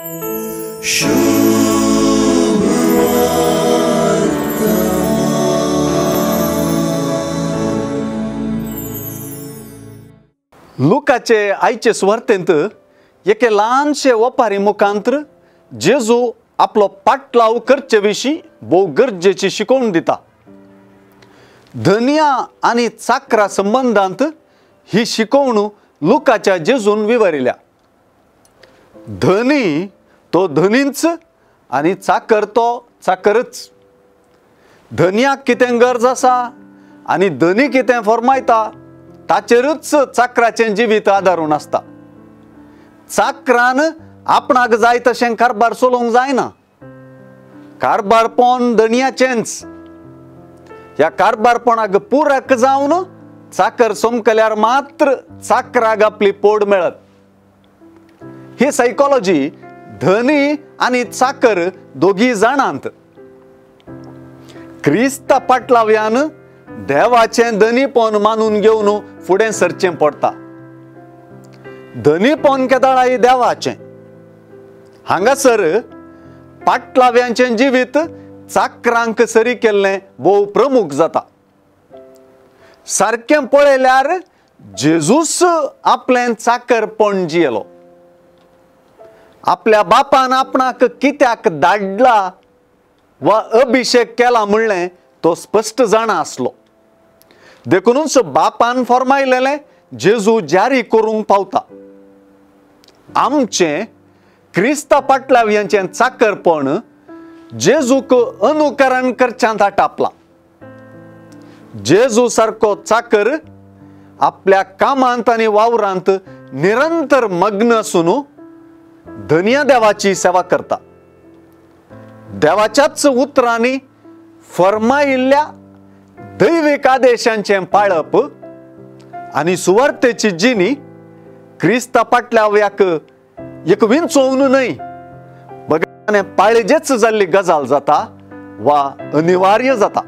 लुकाचे आयचे सुवार्तेंत एके ल्हानशे ओपारी मुखांतर जेजू आपलो पाटलाव करचे विशीं भोव गरजेची शिकवण दिता। धनिया आनी चाकरा संबंधांत ही शिकवण लुकाच्या जेजून विवरिल्या। धनी तो धनीच आनी चाकर तो चाकरच। धन्याक कितें गरज आसा आनी धनी कितें फरमायता ताचेरूच चाकराचें जिवीत आदारून आसता। चाकरान आपणाक जाय तशें कारभार चलोवंक जायना। कारभारपण धनियाचेंच। ह्या कारभारपणाक पुरक जावन चाकर सोमकल्यार मात्र चाकराक आपली पोड मेळत। ही सायकॉलॉजी धनी आनी चाकर दोगी जाणांत। क्रिस्त पाटलाव्यान देवाचें धनीपण मानून घेवन फुडें सरचें पडटा। धनीपण केदाळाय देवाचें। हांगासर पाटलाव्यांचें जिवीत चाकरांक सरी केल्लें भोव प्रमुख जाता। सारकें पळयल्यार जेजूस आपलें चाकरपण जियेलो। आपल्या बापान आपणाक कित्याक धाडला वा अभिषेक केला म्हणलें तो स्पश्ट जाणा आसलो। देखूनच बापान फरमायलेलें जेजू जारी करूंक पावता। आमचें क्रिस्त पाटलाव्यांचें चाकरपण जेजूक अनुकरण करच्यांत आपला। जेजू सारको चाकर आपल्या कामांत आनी वावरांत निरंतर मग्न आसून धन्य देवाची सेवा करता। देवाच्याच उतरांनी फरमायिल्ल्या दैविक आदेशांचें पाळप आनी सुवार्तेची जिणी क्रिस्त पाटलाव्याक एक विंचोवन न्हय बगाने पाळजेच जाल्ली गजाल जाता वा अनिवार्य जाता।